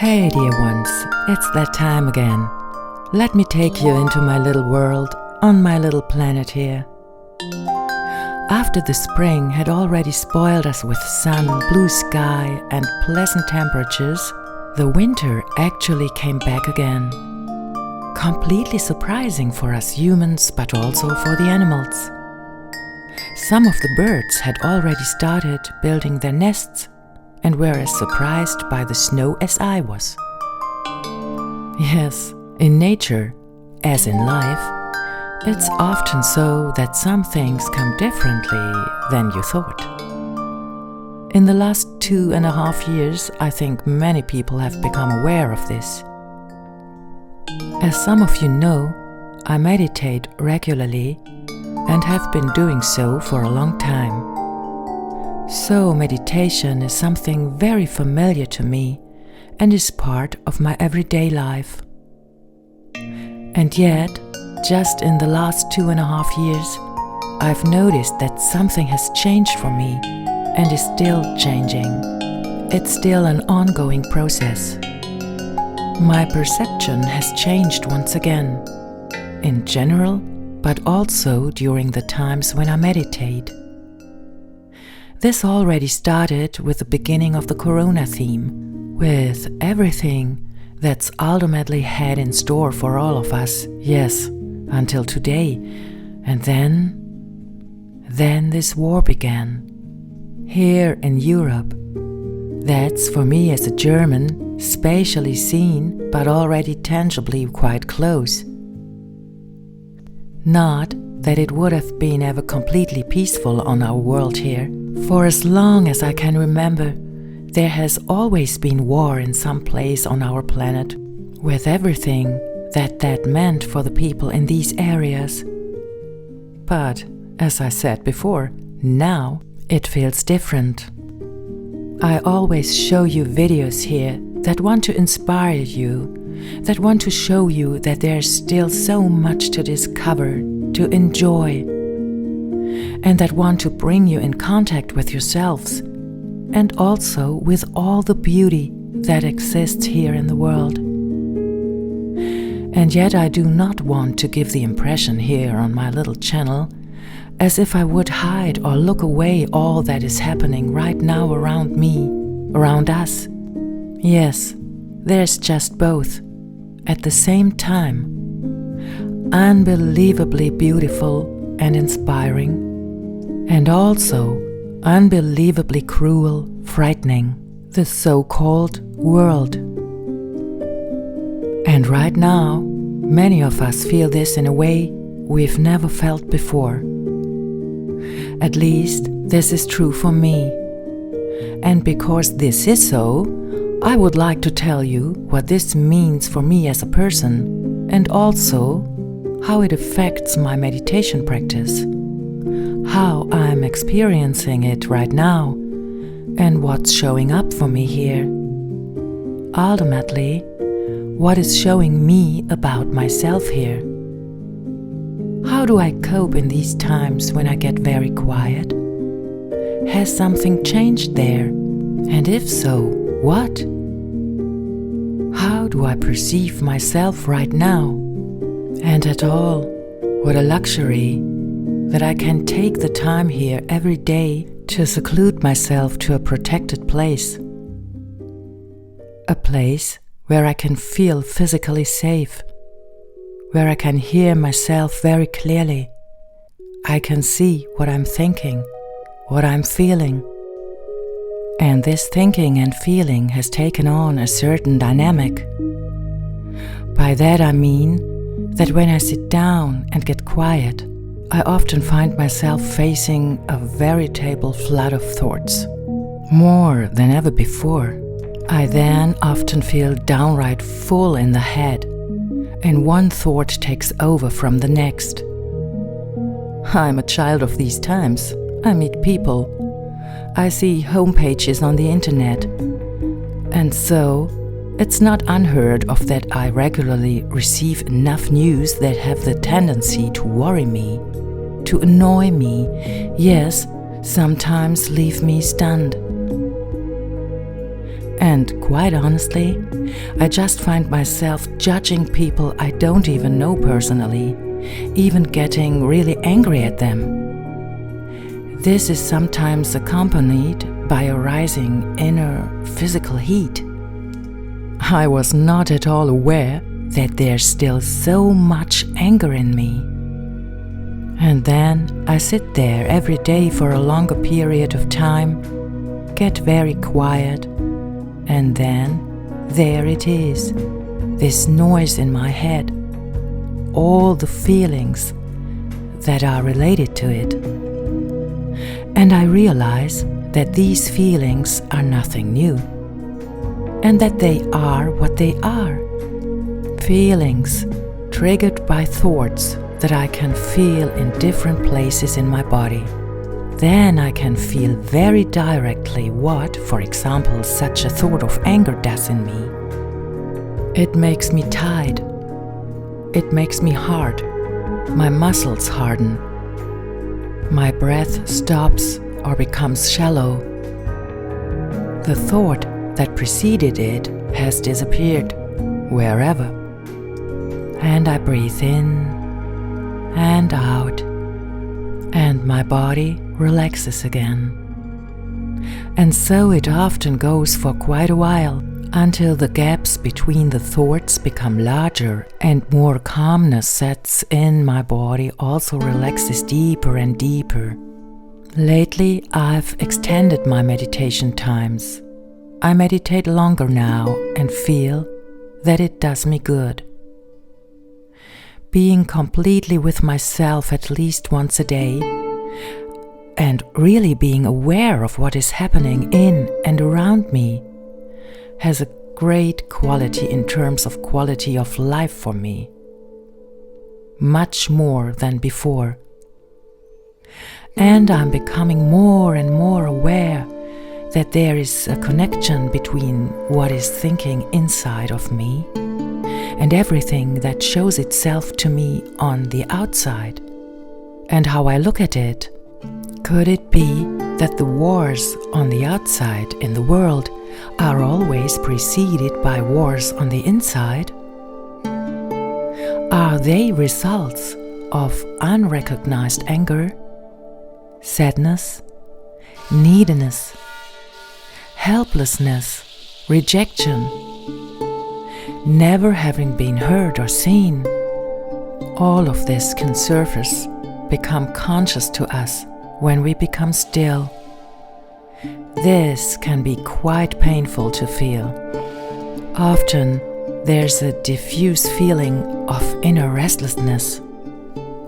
Hey dear ones, it's that time again. Let me take you into my little world on my little planet here. After the spring had already spoiled us with sun, blue sky and pleasant temperatures, the winter actually came back again. Completely surprising for us humans, but also for the animals. Some of the birds had already started building their nests and were as surprised by the snow as I was. Yes, in nature, as in life, it's often so that some things come differently than you thought. In the last 2.5 years, I think many people have become aware of this. As some of you know, I meditate regularly and have been doing so for a long time. So meditation is something very familiar to me and is part of my everyday life. And yet, just in the last 2.5 years, I've noticed that something has changed for me and is still changing. It's still an ongoing process. My perception has changed once again, in general, but also during the times when I meditate. This already started with the beginning of the Corona theme, with everything that's ultimately had in store for all of us, yes, until today. And then this war began. Here in Europe. That's for me as a German, spatially seen, but already tangibly quite close. Not that it would have been ever completely peaceful on our world here. For as long as I can remember, there has always been war in some place on our planet, with everything that meant for the people in these areas. But, as I said before, now it feels different. I always show you videos here that want to inspire you, that want to show you that there's still so much to discover, to enjoy, and that want to bring you in contact with yourselves and also with all the beauty that exists here in the world. And yet I do not want to give the impression here on my little channel as if I would hide or look away all that is happening right now around me, around us. Yes, there's just both, at the same time. Unbelievably beautiful and inspiring, and also unbelievably cruel, frightening, the so-called world. And right now, many of us feel this in a way we've never felt before. At least, this is true for me. And because this is so, I would like to tell you what this means for me as a person, and also how it affects my meditation practice, how I'm experiencing it right now, and what's showing up for me here. Ultimately, what is showing me about myself here. How do I cope in these times when I get very quiet? Has something changed there? And if so, what? How do I perceive myself right now? And at all, what a luxury that I can take the time here every day to seclude myself to a protected place. A place where I can feel physically safe, where I can hear myself very clearly. I can see what I'm thinking, what I'm feeling. And this thinking and feeling has taken on a certain dynamic. By that I mean that when I sit down and get quiet, I often find myself facing a veritable flood of thoughts. More than ever before. I then often feel downright full in the head, and one thought takes over from the next. I'm a child of these times. I meet people. I see homepages on the internet. And so, it's not unheard of that I regularly receive enough news that have the tendency to worry me, to annoy me, yes, sometimes leave me stunned. And quite honestly, I just find myself judging people I don't even know personally, even getting really angry at them. This is sometimes accompanied by a rising inner physical heat. I was not at all aware that there's still so much anger in me. And then I sit there every day for a longer period of time, get very quiet, and then there it is, this noise in my head, all the feelings that are related to it. And I realize that these feelings are nothing new, and that they are what they are. Feelings triggered by thoughts that I can feel in different places in my body. Then I can feel very directly what, for example, such a thought of anger does in me. It makes me tight. It makes me hard. My muscles harden. My breath stops or becomes shallow. The thought that preceded it has disappeared, wherever. And I breathe in and out, and my body relaxes again. And so it often goes for quite a while, until the gaps between the thoughts become larger and more calmness sets in. My body also relaxes deeper and deeper. Lately, I've extended my meditation times. I meditate longer now and feel that it does me good. Being completely with myself at least once a day, and really being aware of what is happening in and around me, has a great quality in terms of quality of life for me. Much more than before. And I'm becoming more and more aware that there is a connection between what is thinking inside of me and everything that shows itself to me on the outside, and how I look at it. Could it be that the wars on the outside in the world are always preceded by wars on the inside? Are they results of unrecognized anger, sadness, neediness, helplessness, rejection, never having been heard or seen? All of this can surface, become conscious to us when we become still. This can be quite painful to feel. Often there's a diffuse feeling of inner restlessness.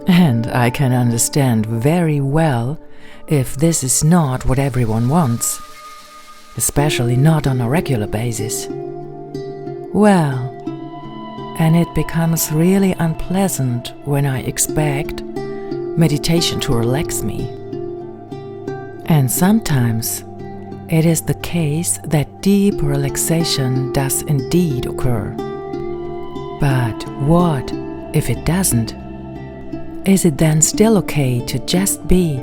And I can understand very well if this is not what everyone wants, especially not on a regular basis. Well, and it becomes really unpleasant when I expect meditation to relax me. And sometimes it is the case that deep relaxation does indeed occur. But what if it doesn't? Is it then still okay to just be,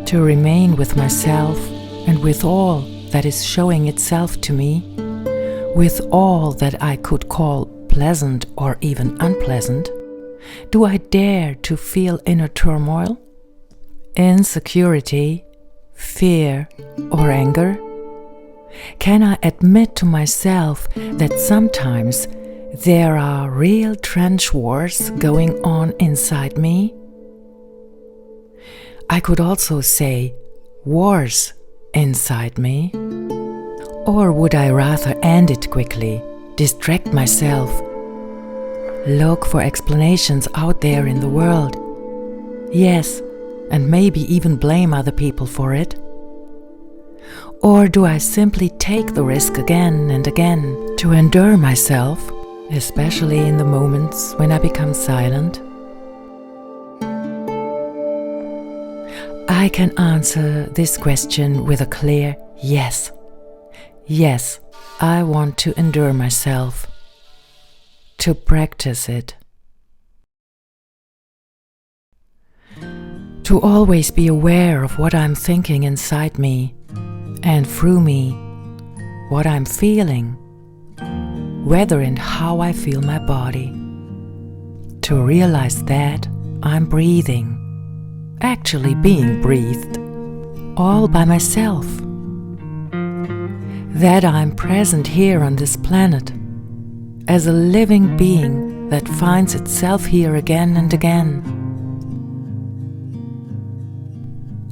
to remain with myself and with all that is showing itself to me, with all that I could call pleasant or even unpleasant? Do I dare to feel inner turmoil, insecurity, fear, or anger? Can I admit to myself that sometimes there are real trench wars going on inside me? I could also say wars inside me. Or would I rather end it quickly, distract myself, look for explanations out there in the world? Yes, and maybe even blame other people for it? Or do I simply take the risk again and again to endure myself, especially in the moments when I become silent? I can answer this question with a clear yes. Yes, I want to endure myself, to practice it. To always be aware of what I'm thinking inside me and through me, what I'm feeling, whether and how I feel my body, to realize that I'm breathing, actually being breathed, all by myself, that I'm present here on this planet as a living being that finds itself here again and again.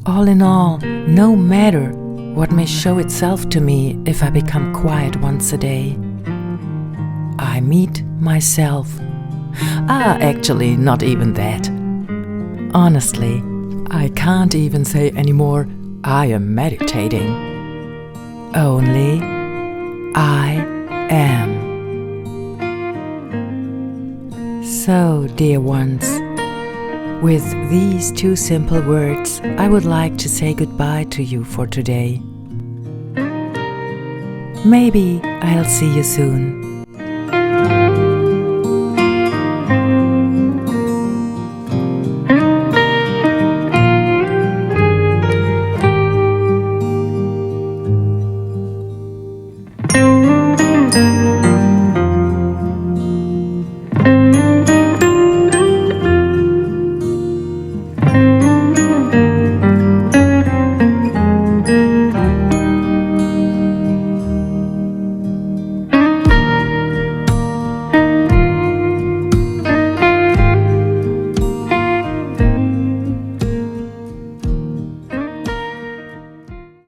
All in all, no matter what may show itself to me if I become quiet once a day, I meet myself. Actually, not even that. Honestly, I can't even say anymore, I am meditating. Only I am. So, dear ones, with these two simple words, I would like to say goodbye to you for today. Maybe I'll see you soon.